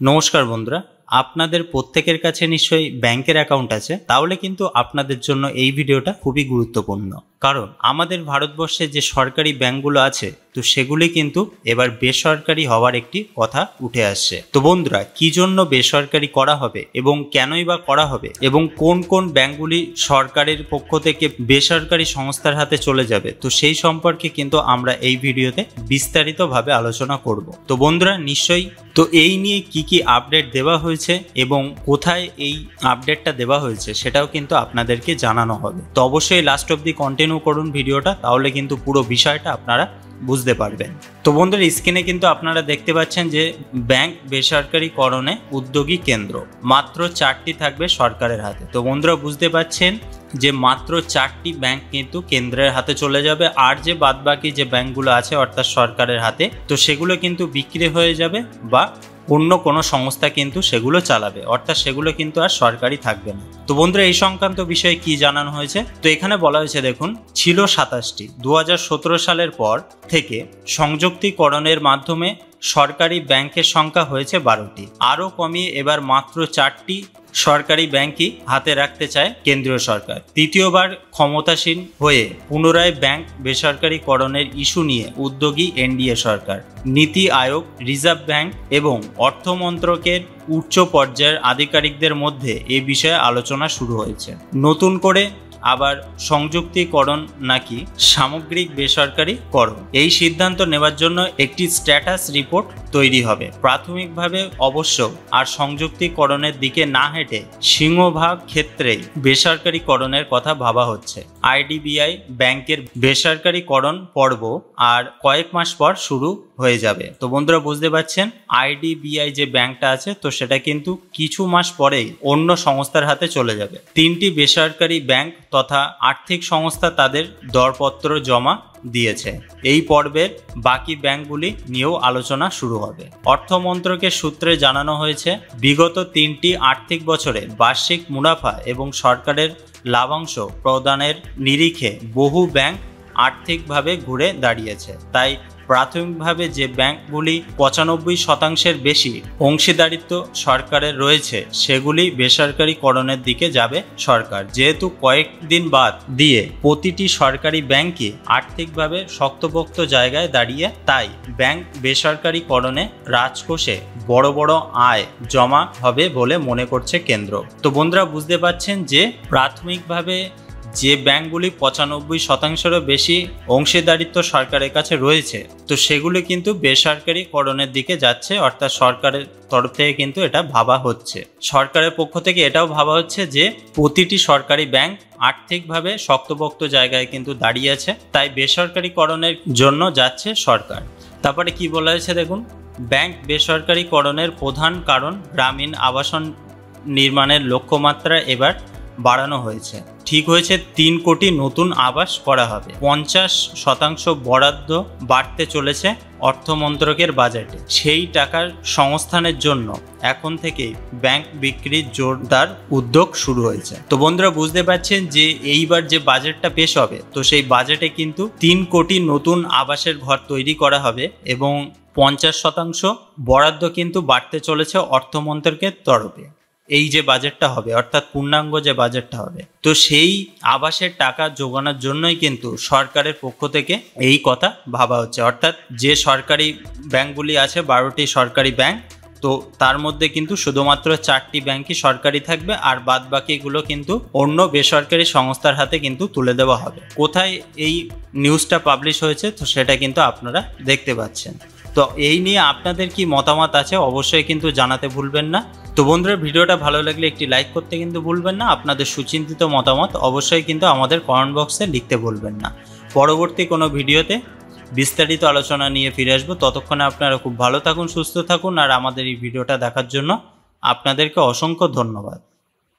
নমস্কার বন্ধুরা, আপনাদের প্রত্যেকের কাছে নিশ্চয়ই ব্যাংকের অ্যাকাউন্ট আছে। তাহলে কিন্তু আপনাদের জন্য এই ভিডিওটা খুবই গুরুত্বপূর্ণ, কারণ আমাদের ভারতবর্ষে যে সরকারি ব্যাংকগুলো আছে তো সেগুলি কিন্তু এবার বেসরকারি হওয়ার একটি কথা উঠে আসছে। তো বন্ধুরা, কি জন্য বেসরকারি করা হবে এবং কেনই বা করা হবে এবং কোন কোন ব্যাংকগুলি সরকারের পক্ষ থেকে বেসরকারি সংস্থার হাতে চলে যাবে, তো সেই সম্পর্কে কিন্তু আমরা এই ভিডিওতে বিস্তারিতভাবে আলোচনা করব। তো বন্ধুরা, নিশ্চয়ই তো এই নিয়ে কি কি আপডেট দেওয়া হয়েছে এবং কোথায় এই আপডেটটা দেওয়া হয়েছে সেটাও কিন্তু আপনাদেরকে জানানো হবে। তো অবশ্যই লাস্ট অবধি কন্টিনিউ করুন ভিডিওটা, তাহলে কিন্তু পুরো বিষয়টা আপনারা বুঝতে পারবেন। তো বন্ধুরা, স্ক্রিনে কিন্তু আপনারা দেখতে পাচ্ছেন যে ব্যাংক বেসরকারিকরণে উদ্যোগী কেন্দ্র মাত্র 4টি থাকবে সরকারের হাতে। তো বন্ধুরা, বুঝতে পাচ্ছেন যে মাত্র 4টি ব্যাংক কিন্তু কেন্দ্রের হাতে চলে যাবে, আর যে বাদবাকি যে ব্যাংকগুলো আছে অর্থাৎ সরকারের হাতে, তো সেগুলো কিন্তু বিক্রি হয়ে যাবে বা অন্য কোনো সংস্থা কিন্তু সেগুলো চালাবে, অর্থাৎ সেগুলো কিন্তু আর সরকারি থাকবে না। তো বন্ধুরা, এই সংক্রান্ত বিষয়ে কি জানানো হয়েছে, তো এখানে বলা হয়েছে দেখুন, ছিল 27টি। 2017 সালের পর থেকে সংযুক্তিকরণের মাধ্যমে সরকারি ব্যাংকের সংখ্যা হয়েছে 12টি, আরও কমিয়ে এবার মাত্র 4টি সরকারি ব্যাংকই হাতে রাখতে চায় কেন্দ্রীয় সরকার। তৃতীয়বার ক্ষমতাসীন হয়ে পুনরায় ব্যাংক বেসরকারিকরণের ইস্যু নিয়ে উদ্যোগী এনডিএ সরকার। নীতি আয়োগ, রিজার্ভ ব্যাংক এবং অর্থমন্ত্রকের উচ্চ পর্যায়ের আধিকারিকদের মধ্যে এ বিষয়ে আলোচনা শুরু হয়েছে। নতুন করে আবার সংযুক্তিকরণ নাকি সামগ্রিক বেসরকারিকরণ, এই সিদ্ধান্ত নেওয়ার জন্য একটি স্ট্যাটাস রিপোর্ট তৈরি হবে। প্রাথমিকভাবে অবশ্য আর সংযুক্তিকরণের দিকে না হেঁটে সিংহভাগ ক্ষেত্রেই বেসরকারিকরণের কথা ভাবা হচ্ছে। আইডিবিআই ব্যাংকের বেসরকারিকরণ পর্ব আর কয়েক মাস পর শুরু হয়ে যাবে। তো বন্ধুরা, বুঝতে পারছেন আইডিবিআই যে ব্যাংকটা আছে তো সেটা কিন্তু কিছু মাস পরেই অন্য সংস্থার হাতে চলে যাবে। 3টি বেসরকারি ব্যাংক তথা আর্থিক সংস্থা তাদের দরপত্র জমা দিয়েছে। এই পর্বের বাকি ব্যাংকগুলি নিয়েও আলোচনা শুরু হবে। অর্থ মন্ত্রকের সূত্রে জানানো হয়েছে, বিগত 3টি আর্থিক বছরে বার্ষিক মুনাফা এবং সরকারের লাভাংশ প্রদানের নিরিখে বহু ব্যাংক আর্থিকভাবে ঘুরে দাঁড়িয়েছে। তাই প্রাথমিকভাবে যে ব্যাংকগুলি 95% বেশি অংশীদারিত্ব সরকারের রয়েছে সেগুলি বেসরকারিকরণের দিকে যাবে সরকার। যেহেতু কয়েকদিন বাদ দিয়ে প্রতিটি সরকারি ব্যাংকই আর্থিকভাবে শক্তপোক্ত জায়গায় দাঁড়িয়ে, তাই ব্যাংক বেসরকারিকরণে রাজকোষে বড় বড় আয় জমা হবে বলে মনে করছে কেন্দ্র। তো বন্ধুরা, বুঝতে পারছেন যে প্রাথমিকভাবে যে ব্যাংকগুলি 95%-এরও বেশি অংশীদারিত্ব সরকারের কাছে রয়েছে তো সেগুলো কিন্তু বেসরকারিকরণের দিকে যাচ্ছে, অর্থাৎ সরকারের তরফ থেকে কিন্তু এটা ভাবা হচ্ছে। সরকারের পক্ষ থেকে এটাও ভাবা হচ্ছে যে প্রতিটি সরকারি ব্যাংক আর্থিকভাবে শক্তপোক্ত জায়গায় কিন্তু দাঁড়িয়ে আছে, তাই বেসরকারিকরণের জন্য যাচ্ছে সরকার। তারপরে কি বলা হয়েছে দেখুন, ব্যাংক বেসরকারিকরণের প্রধান কারণ গ্রামীণ আবাসন নির্মাণের লক্ষ্যমাত্রা এবার বাড়ানো হয়েছে। ঠিক হয়েছে, 3 কোটি নতুন আবাস করা হবে। 50% বরাদ্দ বাড়তে চলেছে অর্থমন্ত্রকের বাজেটে। সেই টাকার সংস্থানের জন্য এখন থেকেই ব্যাংক বিক্রির জোরদার উদ্যোগ শুরু হয়েছে। তো বন্ধুরা, বুঝতে পারছেন যে এইবার যে বাজেটটা পেশ হবে তো সেই বাজেটে কিন্তু 3 কোটি নতুন আবাসের ঘর তৈরি করা হবে এবং 50% বরাদ্দ কিন্তু বাড়তে চলেছে অর্থমন্ত্রকের তরফে। এই যে বাজেটটা হবে অর্থাৎ পূর্ণাঙ্গ যে বাজেটটা হবে তো সেই আবাসের টাকা যোগানোর জন্যই কিন্তু সরকারের পক্ষ থেকে এই কথা ভাবা হচ্ছে। অর্থাৎ যে সরকারি ব্যাংকগুলি আছে 12টি সরকারি ব্যাংক, তো তার মধ্যে কিন্তু শুধুমাত্র 4টি ব্যাংকই সরকারি থাকবে, আর বাদ বাকিগুলো কিন্তু অন্য বেসরকারি সংস্থার হাতে কিন্তু তুলে দেওয়া হবে। কোথায় এই নিউজটা পাবলিশ হয়েছে তো সেটা কিন্তু আপনারা দেখতে পাচ্ছেন। তো এই নিয়ে আপনাদের কি মতামত আছে অবশ্যই কিন্তু জানাতে ভুলবেন না। তো বন্ধুরা, ভিডিওটা ভালো লাগলে একটি লাইক করতে কিন্তু ভুলবেন না। আপনাদের সুচিন্তিত মতামত অবশ্যই কিন্তু আমাদের কমেন্ট বক্সে লিখতে ভুলবেন না। পরবর্তী কোনো ভিডিওতে বিস্তারিত আলোচনা নিয়ে ফিরে আসবো। ততক্ষণে আপনারা খুব ভালো থাকুন, সুস্থ থাকুন, আর আমাদের এই ভিডিওটা দেখার জন্য আপনাদেরকে অসংখ্য ধন্যবাদ।